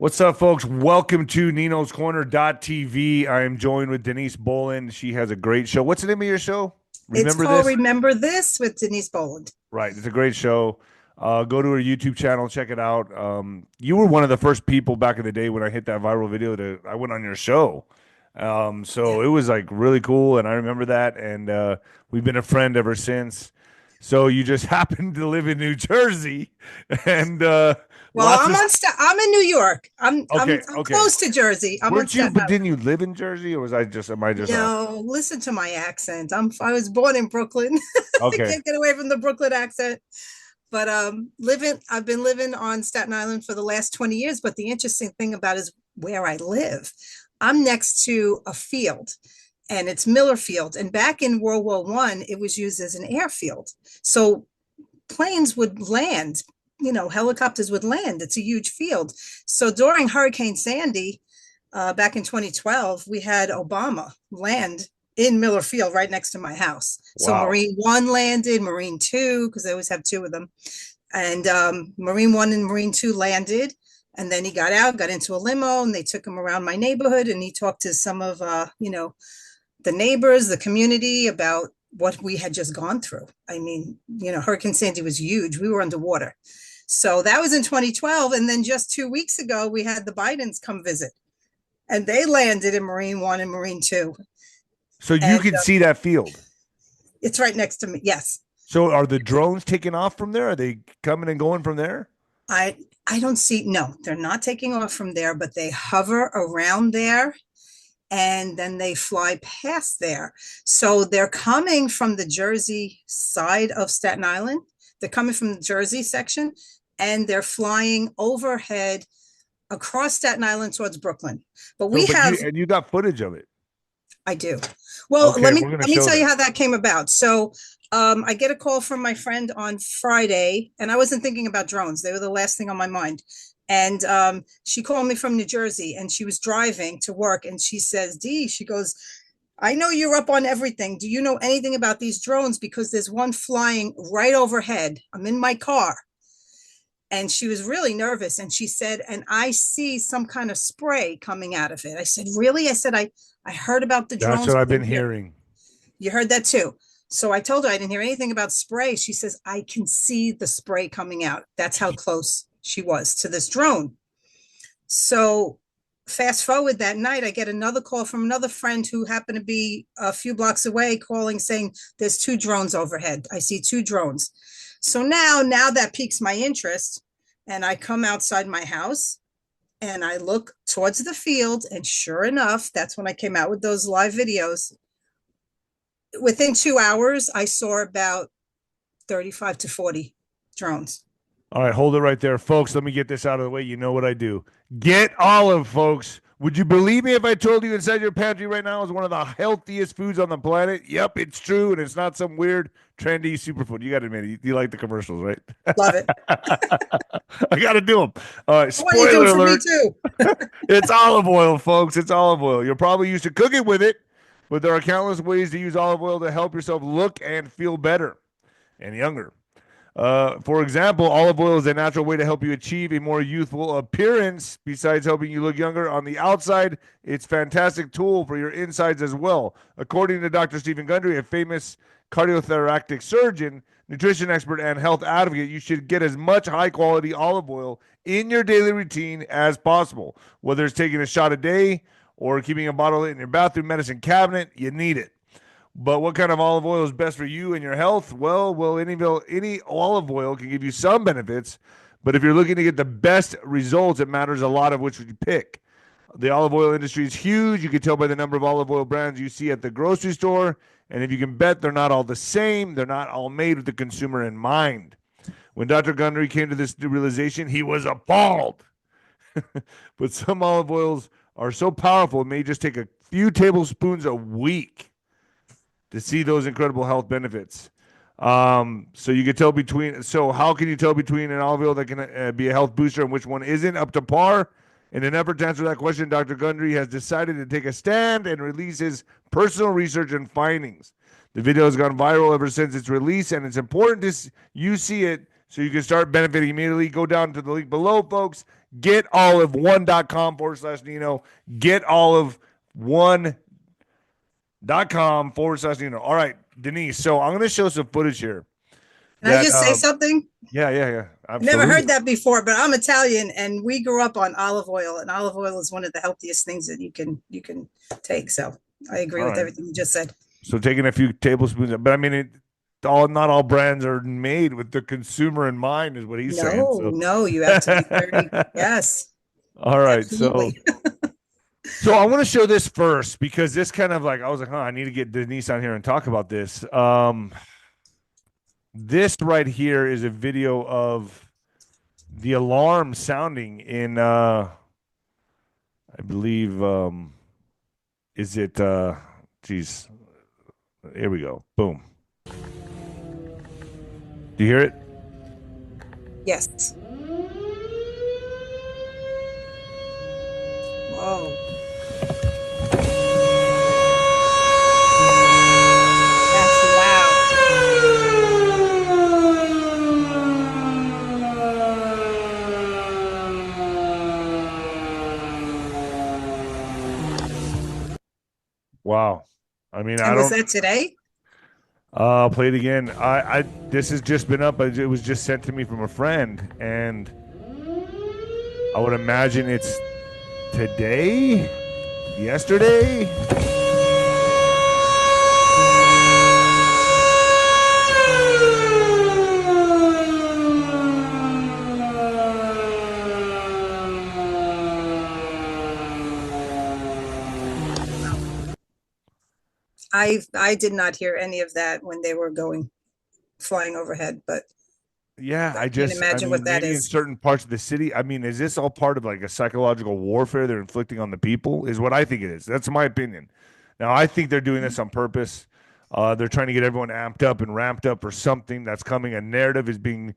What's up, folks? Welcome to Nino's Corner.tv. I am joined with Denise Bolin. She has a great show. What's the name of your show? It's Remember called this? Remember This with Denise Boland. Right. It's a great show. Go to her YouTube channel, check it out. You were one of the first people back in the day when I hit that viral video that I went on your show. So Yeah. it was like really cool, and I remember that. And we've been a friend ever since. So you just happened to live in New Jersey, and Well, lots of. I'm in New York. Okay, I'm okay. close to Jersey. I'm on Weren't you? Staten But Island. didn't you live in Jersey, or was I just? Am I just off? No, listen to my accent. I was born in Brooklyn. I Okay. can't get away from the Brooklyn accent. But living I've been living on Staten Island for the last 20 years. But the interesting thing about is where I live. I'm next to a field and it's Miller Field. And back in World War I, it was used as an airfield. So planes would land, helicopters would land. It's a huge field. So during Hurricane Sandy, back in 2012, we had Obama land in Miller Field right next to my house. So Wow. Marine One landed, Marine Two, because they always have two of them. And Marine One and Marine Two landed. And then he got out, got into a limo, and they took him around my neighborhood. And he talked to some of, the neighbors, the community about what we had just gone through. I mean, Hurricane Sandy was huge. We were underwater. So that was in 2012. And then just 2 weeks ago, we had the Bidens come visit and they landed in Marine One and Marine Two. So you And can see that field. it's right next to me. Yes. So are the drones taking off from there? Are they coming and going from there? I, I don't see, no, they're not taking off from there, but they hover around there and then they fly past there. So they're coming from the Jersey side of Staten Island. They're coming from the Jersey section and they're flying overhead across Staten Island towards Brooklyn. But So, we but you have, and you got footage of it. I do. Well, Okay, let me we're gonna let me show tell you that. how that came about. So I get a call from my friend on Friday, and I wasn't thinking about drones. They were the last thing on my mind. And she called me from New Jersey and she was driving to work and she says, Dee, she goes, I know you're up on everything. Do you know anything about these drones? Because there's one flying right overhead. I'm in my car. And she was really nervous. And she said, and I see some kind of spray coming out of it. I said, really? I said, I heard about the That's drones. what But I've been hearing. you heard that too. So I told her I didn't hear anything about spray. She says, I can see the spray coming out. That's how close she was to this drone. So fast forward that night, I get another call from another friend who happened to be a few blocks away calling saying, there's two drones overhead. I see two drones. So now that piques my interest. And I come outside my house and I look towards the field. And sure enough, that's when I came out with those live videos. Within 2 hours, I saw about 35 to 40 drones. All right, hold it right there, folks. Let me get this out of the way. You know what I do. Get olive, folks. Would you believe me if I told you inside your pantry right now is one of the healthiest foods on the planet? Yep, it's true, and it's not some weird, trendy superfood. You got to admit it. You like the commercials, right? Love it. I got to do them. All right, What are you doing spoiler for me alert. too? It's olive oil, folks. It's olive oil. You're probably used to cooking with it, but there are countless ways to use olive oil to help yourself look and feel better and younger. For example, olive oil is a natural way to help you achieve a more youthful appearance. Besides helping you look younger on the outside, it's a fantastic tool for your insides as well. According to Dr. Stephen Gundry, a famous cardiothoracic surgeon, nutrition expert, and health advocate, you should get as much high quality olive oil in your daily routine as possible. Whether it's taking a shot a day or keeping a bottle in your bathroom medicine cabinet, you need it. But what kind of olive oil is best for you and your health? Well, any olive oil can give you some benefits, but if you're looking to get the best results, it matters a lot of which you pick. The olive oil industry is huge. You can tell by the number of olive oil brands you see at the grocery store, and if you can bet, they're not all the same. They're not all made with the consumer in mind. When Dr. Gundry came to this realization, he was appalled. But some olive oils are so powerful, it may just take a few tablespoons a week to see those incredible health benefits. So you can tell between. So how can you tell between an olive oil that can be a health booster and which one isn't up to par? In an effort to answer that question, Dr. Gundry has decided to take a stand and release his personal research and findings. The video has gone viral ever since its release, and it's important you see it so you can start benefiting immediately. Go down to the link below, folks. GetOlive1.com/Nino. GetOlive1.com/Nino. All right, Denise. So I'm going to show some footage here. Can I just say something? Yeah. I never heard that before, but I'm Italian and we grew up on olive oil, and olive oil is one of the healthiest things that you can take. So I agree with everything you just said. So taking a few tablespoons, but I mean, not all brands are made with the consumer in mind, is what he's saying. No, you have to be very, yes. All right, so I want to show this first because this kind of like I was like, I need to get Denise on here and talk about this. This right here is a video of the alarm sounding in I believe is it geez, here we go. Boom. Do you hear it? Yes. Whoa. That's loud. Wow. I mean, and was that today? I'll play it again. This has just been up, but it was just sent to me from a friend, and I would imagine it's today, yesterday. I did not hear any of that when they were flying overhead, but yeah, I can't imagine what that maybe is. in certain parts of the city. I mean, is this all part of like a psychological warfare they're inflicting on the people? Is what I think it is. That's my opinion. Now, I think they're doing this on purpose. They're trying to get everyone amped up and ramped up for something that's coming. A narrative is being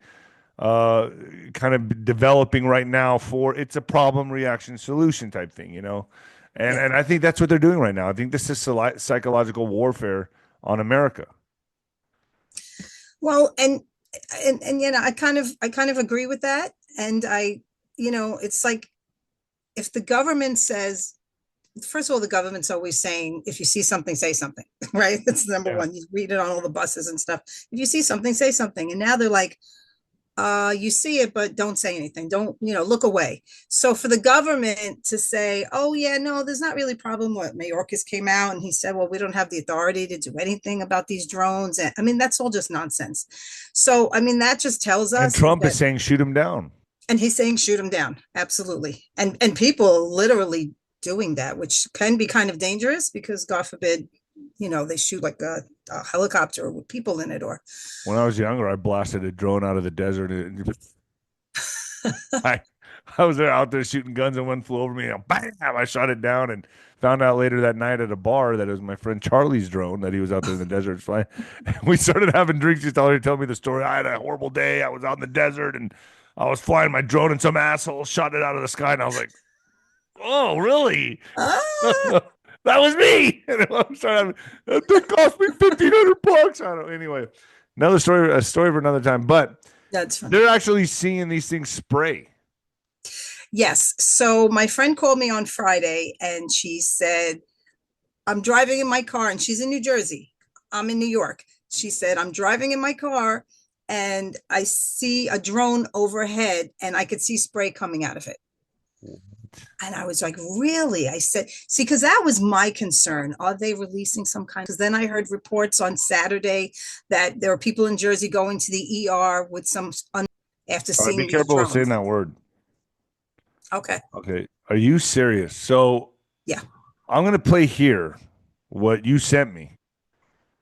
kind of developing right now for it's a problem, reaction, solution type thing, And I think that's what they're doing right now. I think this is psychological warfare on America. Well, and I kind of agree with that. And it's like if the government says, first of all, the government's always saying, if you see something, say something, right? That's number one. You read it on all the buses and stuff. If you see something, say something. And now they're like, you see it, but don't say anything. Don't, look away. So for the government to say, oh yeah, no, there's not really a problem. What Mayorkas came out and he said, well, we don't have the authority to do anything about these drones. And I mean, that's all just nonsense. So, I mean, that just tells us. And Trump is saying, shoot him down. And he's saying, shoot him down. Absolutely. And people literally doing that, which can be kind of dangerous because God forbid, they shoot like a helicopter with people in it. Or when I was younger, I blasted a drone out of the desert. I was out there shooting guns and one flew over me and bam, I shot it down and found out later that night at a bar that it was my friend Charlie's drone that he was out there in the desert flying. And we started having drinks. He's telling me the story. I had a horrible day. I was out in the desert and I was flying my drone and some asshole shot it out of the sky. And I was like, oh, really? That was me. And I'm sorry, that cost me $1,500. I don't know. Anyway, a story for another time. But that's funny. They're actually seeing these things spray. Yes. So my friend called me on Friday and she said, I'm driving in my car, and she's in New Jersey. I'm in New York. She said, I'm driving in my car and I see a drone overhead and I could see spray coming out of it. And I was like, really? I said, see, because that was my concern. Are they releasing some kind? Because then I heard reports on Saturday that there were people in Jersey going to the ER with some after seeing. Be careful with saying that word. Okay. Okay. Are you serious? So yeah, I'm gonna play here what you sent me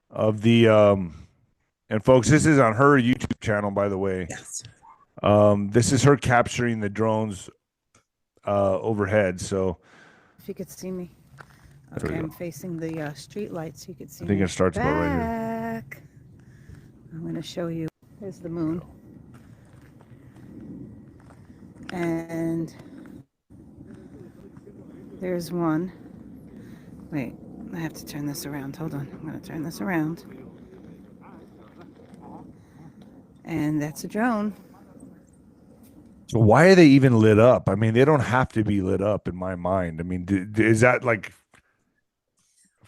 of the and folks, this is on her YouTube channel, by the way. Yes. This is her capturing the drones overhead. So if you could see me. Okay, I'm facing the street lights. You could see I think me it starts back. about right here. I'm going to show you. There's the moon. And there's one. Wait, I have to turn this around. Hold on. I'm going to turn this around. And that's a drone. So why are they even lit up? I mean, they don't have to be lit up in my mind. I mean, is that like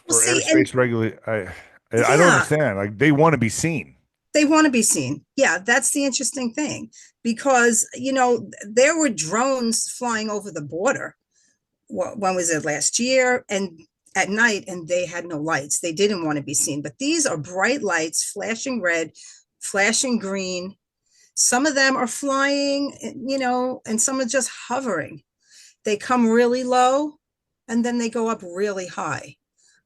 Well, for see, and airspace regulate? I don't yeah, understand. Like they want to be seen. they want to be seen. Yeah, that's the interesting thing because, there were drones flying over the border. When was it, last year? And at night, and they had no lights. They didn't want to be seen. But these are bright lights, flashing red, flashing green. Some of them are flying, and some are just hovering. They come really low and then they go up really high.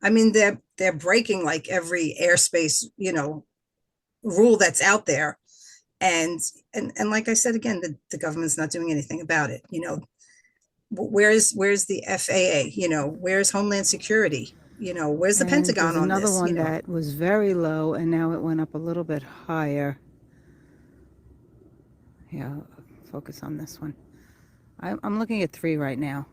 I mean, they're breaking like every airspace, rule that's out there. And like I said again, the government's not doing anything about it. Where's the FAA? Where's Homeland Security? Where's the And Pentagon there's on another this? one that was very low, and now it went up a little bit higher. Yeah, focus on this one. I'm looking at 3 right now.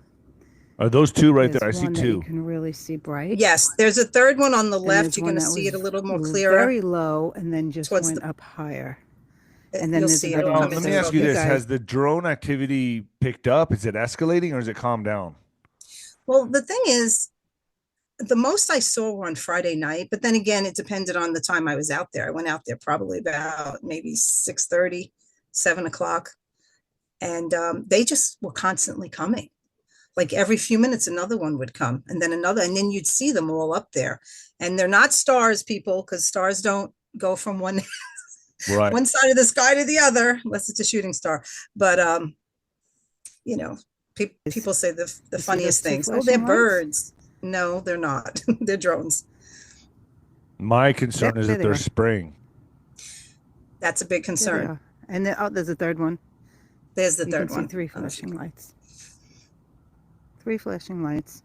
Are those 2 right There's there? I see one that you 2. can really see bright. Yes, there's a third one on the And left. there's You're one going to that see it was a little more clearer. very low, and then just Towards went the- up higher. And then You'll there's see it. another It'll one. come Let into me ask you focus. this: Has the drone activity picked up? Is it escalating or is it calmed down? Well, the thing is, the most I saw were on Friday night, but then again, it depended on the time I was out there. I went out there probably about maybe 6:30, 7 o'clock. And they just were constantly coming. Like every few minutes, another one would come, and then another, and then you'd see them all up there. And they're not stars, people, because stars don't go from one Right. one side of the sky to the other, unless it's a shooting star. But people say the funniest things. Oh, they're birds. No, they're not. They're drones. My concern Yep, is there that they they're are. spraying. That's a big There they concern. are. And there's a third one. There's the You third can one. see 3 flashing lights. 3 flashing lights.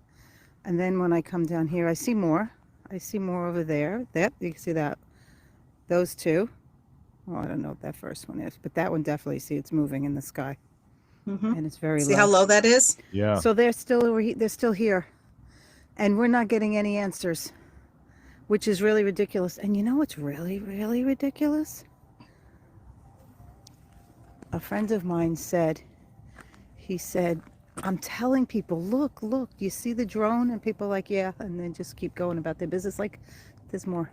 And then when I come down here, I see more. I see more over there. That you can see that. Those 2. Well, I don't know what that first one is, but that one definitely see it's moving in the sky, Mhm. and it's very See low. how low that is? Yeah. So they're still here, and we're not getting any answers, which is really ridiculous. And you know what's really, really ridiculous? A friend of mine said, I'm telling people, look, you see the drone? And people are like, yeah, and then just keep going about their business. Like, there's more.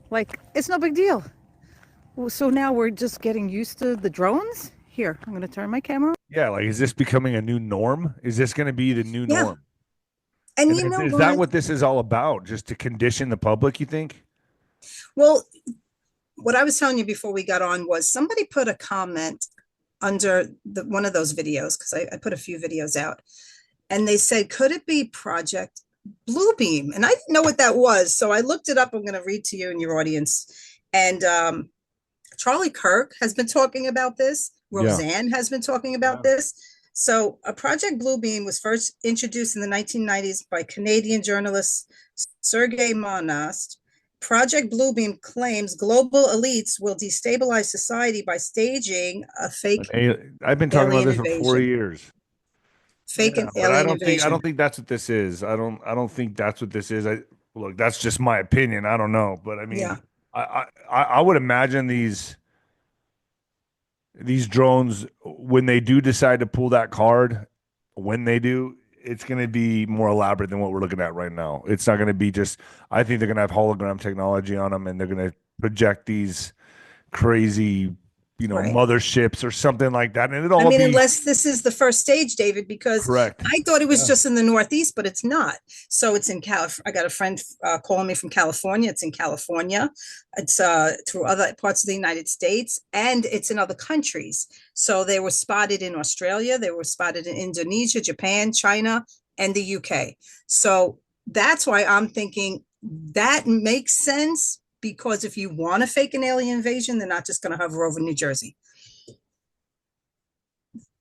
Like, it's no big deal. So now we're just getting used to the drones? Here, I'm going to turn my camera. Yeah. Like, is this becoming a new norm? Is this going to be the new Yeah. norm? And And you know is that what this is all about? Just to condition the public, you think? Well, what I was telling you before we got on was somebody put a comment under one of those videos, because I put a few videos out, and they said, could it be Project Bluebeam? And I didn't know what that was. So I looked it up. I'm going to read to you and your audience. And Charlie Kirk has been talking about this. Roseanne has been talking about this. So a Project Bluebeam was first introduced in the 1990s by Canadian journalist 𝗀𝗍𝗄. Project Bluebeam claims global elites will destabilize society by staging a fake I've been talking about alien this for 4 invasion. years. Fake Yeah, but alien I invasion. don't think that's what this is. I don't think that's what this is. Look, that's just my opinion. I don't know, but I mean, Yeah. I would imagine these drones, when they do decide to pull that card, when they do, it's going to be more elaborate than what we're looking at right now. It's not going to be just, I think they're going to have hologram technology on them, and they're going to project these crazy, Right. motherships or something like that. And it'll I all mean, be unless this is the first stage, David, because correct. I thought it was Yeah. just in the Northeast, but it's not. So it's in California. I got a friend calling me from California. It's in California. It's through other parts of the United States, and it's in other countries. So they were spotted in Australia. They were spotted in Indonesia, Japan, China, and the UK. So that's why I'm thinking that makes sense, because if you want to fake an alien invasion, they're not just going to hover over New Jersey.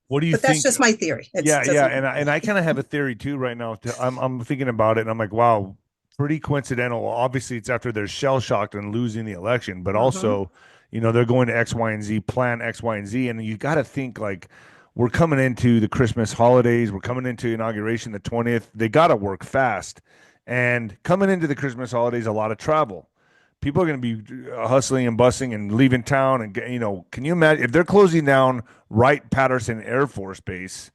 What do you But think? that's just my theory. Yeah, and I kind of have a theory too right now. I'm thinking about it, and I'm like, wow, pretty coincidental. Obviously, it's after they're shell shocked and losing the election, but also, they're going to X, Y, and Z, plan X, Y, and Z, and you got to think like we're coming into the Christmas holidays, we're coming into inauguration the 20th. They got to work fast, and coming into the Christmas holidays, a lot of travel. people are going to be hustling and busting and leaving town. And, can you imagine if they're closing down Wright-Patterson Air Force Base?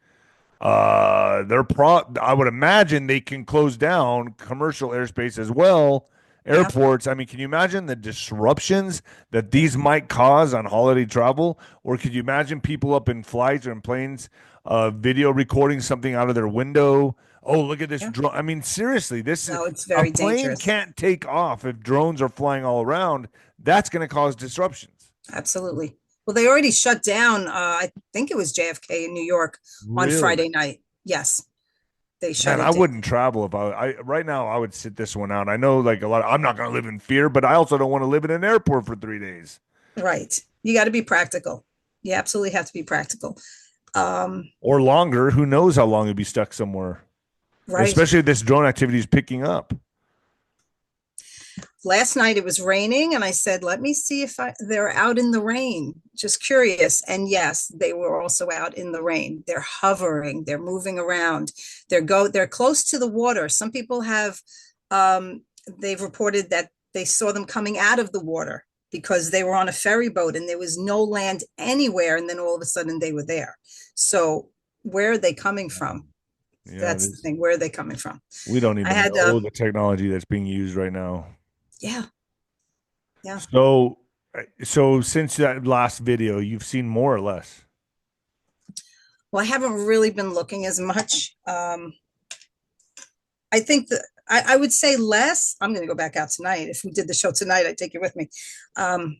I would imagine they can close down commercial airspace as well, airports. I mean, can you imagine the disruptions that these might cause on holiday travel? Or could you imagine people up in flights or in planes, video recording something out of their window? Oh, look at this drone. I mean, seriously, it's very a plane dangerous. can't take off if drones are flying all around. That's going to cause disruptions. Absolutely. Well, they already shut down, I think it was JFK in New York on Friday night. Yes. They shut it I down. wouldn't travel if right now I would sit this one out. I know like I'm not going to live in fear, but I also don't want to live in an airport for 3 days. Right. You got to be practical. You absolutely have to be practical. Or longer. Who knows how long you'll be stuck somewhere. Right. Especially if this drone activity is picking up. Last night it was raining and I said, let me see if they're out in the rain. Just curious. And yes, they were also out in the rain. They're hovering, they're moving around. They're close to the water. Some people have, they've reported that they saw them coming out of the water because they were on a ferry boat and there was no land anywhere. And then all of a sudden they were there. So where are they coming from? Yeah, that's the thing. Where are they coming from? We don't even know the technology that's being used right now. Yeah. Yeah. So since that last video, you've seen more or less? Well, I haven't really been looking as much. I think that I would say less. I'm going to go back out tonight. If we did the show tonight, I'd take you with me. I'm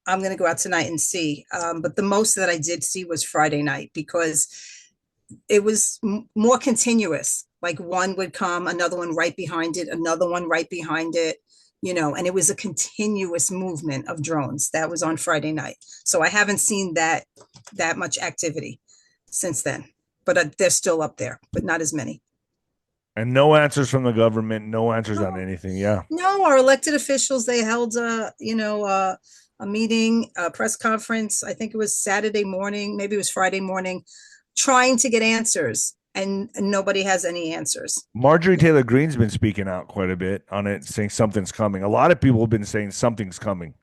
going to go out tonight and see. But the most that I did see was Friday night because it was more continuous. Like one would come, another one right behind it, another one right behind it, and it was a continuous movement of drones. That was on Friday night. So I haven't seen that much activity since then, but they're still up there, but not as many. And no answers from the government, no answers on anything. Yeah. No, our elected officials, they held a meeting, a press conference. I think it was Saturday morning, maybe it was Friday morning, trying to get answers. And nobody has any answers. Marjorie Taylor Greene's been speaking out quite a bit on it, saying something's coming. A lot of people have been saying something's coming.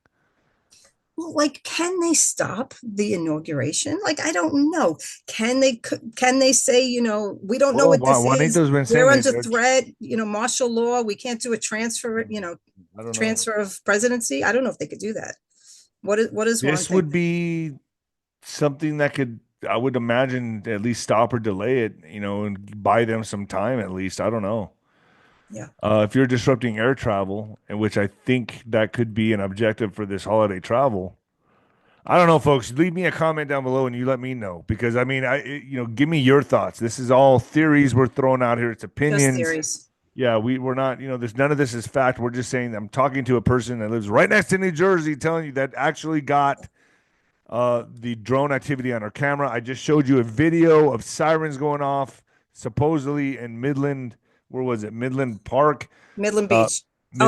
Well, like, can they stop the inauguration? Like, I don't know. Can they say, we don't know what this is. We're under threat, martial law. We can't do a transfer, transfer of presidency. I don't know if they could do that. What is this would be something that could, I would imagine, at least stop or delay it, and buy them some time at least. I don't know. Yeah. If you're disrupting air travel, in which I think that could be an objective for this holiday travel, I don't know, folks. Leave me a comment down below and you let me know, because I mean, give me your thoughts. This is all theories we're throwing out here. It's opinions. Just theories. Yeah, we're not, there's none of this is fact. We're just saying, I'm talking to a person that lives right next to New Jersey, telling you that actually got the drone activity on our camera. I just showed you a video of sirens going off, supposedly in Midland. Where was it? Midland Park, Midland Beach.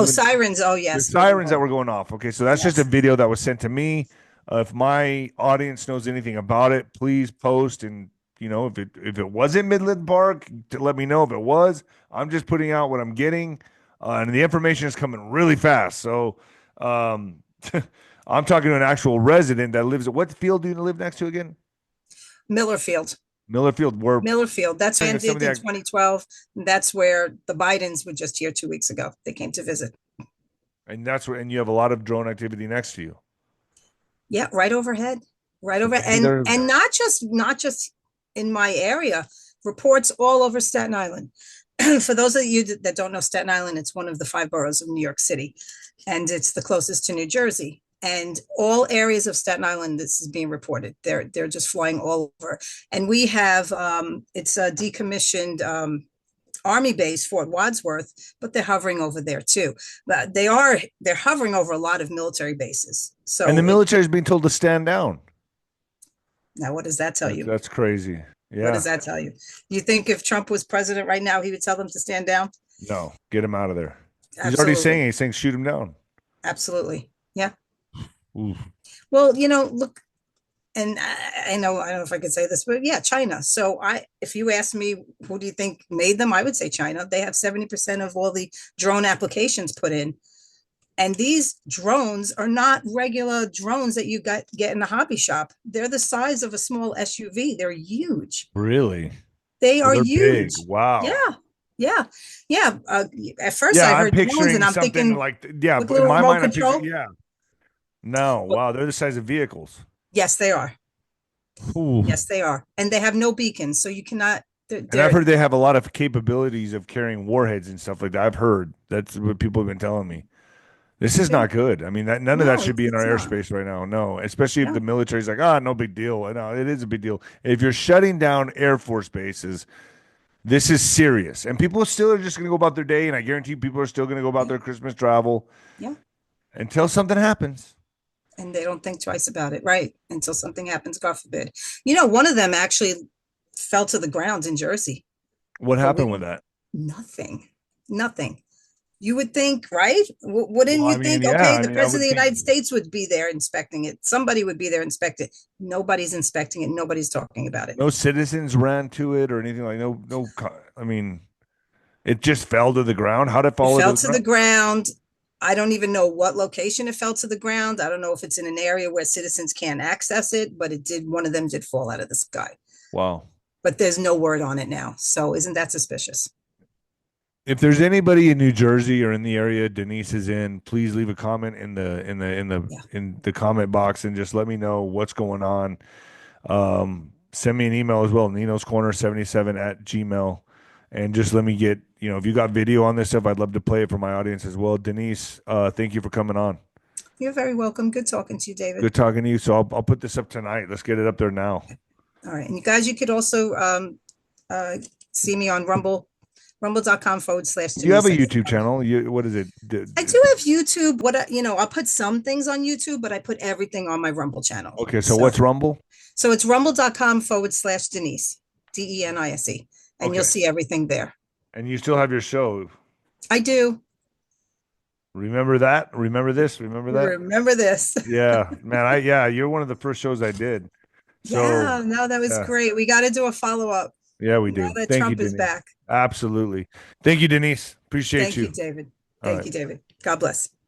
Sirens. Oh, yes. The sirens that were going off. Okay, so that's just a video that was sent to me. If my audience knows anything about it, please post. And if it wasn't Midland Park, to let me know. If it was, I'm just putting out what I'm getting, and the information is coming really fast. So, I'm talking to an actual resident that lives at, what field do you live next to again? Miller Field. Miller Field. That's ended in 2012. And that's where the Bidens were just here 2 weeks ago. They came to visit. And that's where, and you have a lot of drone activity next to you. Yeah, right overhead. And not just in my area. Reports all over Staten Island. For those of you that don't know Staten Island, it's one of the 5 boroughs of New York City, and it's the closest to New Jersey. And all areas of Staten Island, this is being reported. They're just flying all over. And we have, it's a decommissioned Army base, Fort Wadsworth, but they're hovering over there too. But they're hovering over a lot of military bases. So, and the military is being told to stand down. Now, what does that tell you? That's crazy. Yeah. What does that tell you? You think if Trump was president right now, he would tell them to stand down? No, get him out of there. Absolutely. He's already saying shoot him down. Absolutely. Yeah. Oof. Well, look, and I don't know if I could say this, but yeah, China. So if you ask me, who do you think made them? I would say China. They have 70% of all the drone applications put in. And these drones are not regular drones that you get in a hobby shop. They're the size of a small SUV. They're huge. Really? They So are they're huge. big. Wow. Yeah. Yeah. Yeah. At first Yeah, I I'm heard drones picturing and I'm something thinking like, yeah, with in little my remote mind, I'm picturing, control. yeah. No, But wow, they're the size of vehicles. yes, they are. Ooh. Yes, they are. And they have no beacons. So you cannot, And I've heard they have a lot of capabilities of carrying warheads and stuff like that. I've heard that's what people have been telling me. This is not good. I mean, none of that no, should be in our it's not. airspace right now. No, especially if the No. military's like, no big deal. No, it is a big deal. If you're shutting down Air Force bases, this is serious. And people still are just going to go about their day. And I guarantee people are still going to go about their Christmas travel. Yeah. Until something happens. And they don't think twice about it. Right. Until something happens, God forbid. You know, one of them actually fell to the ground in Jersey. What happened with that? Nothing. Nothing. You would think, right? Wouldn't Well, you I think, mean, yeah, okay, I the mean, I president of would the think- United States would be there inspecting it. Somebody would be there inspect it. Nobody's inspecting it. Nobody's talking about it. No citizens ran to it or anything like I mean, it just fell to the ground. How did it fall It fell to to the ground. I don't even know what location it fell to the ground. I don't know if it's in an area where citizens can't access it, but one of them did fall out of the sky. Wow. But there's no word on it now. So isn't that suspicious? If there's anybody in New Jersey or in the area Denise is in, please leave a comment in the comment box and just let me know what's going on. Send me an email as well, ninoscorner77@gmail, and just let me get, if you got video on this stuff, I'd love to play it for my audience as well. Denise, thank you for coming on. You're very welcome. Good talking to you, David. Good talking to you. So I'll put this up tonight. Let's get it up there now. All right. And you guys, you could also see me on rumble.com/Denise. You have a YouTube channel. What is it? I do have YouTube. I'll put some things on YouTube, but I put everything on my Rumble channel. Okay. So what's Rumble? So it's rumble.com/Denise, DENISE. And you'll see everything there. And you still have your show. I do. Remember that? Remember this? Remember that? Remember this. Yeah, man. You're one of the first shows I did. So, yeah, no, that was great. We got to do a follow-up. Yeah, we do. Now that Thank Trump you, is Denise. back. Absolutely. Thank you, Denise. Appreciate you. Thank you, David. All Thank right. you, David. God bless.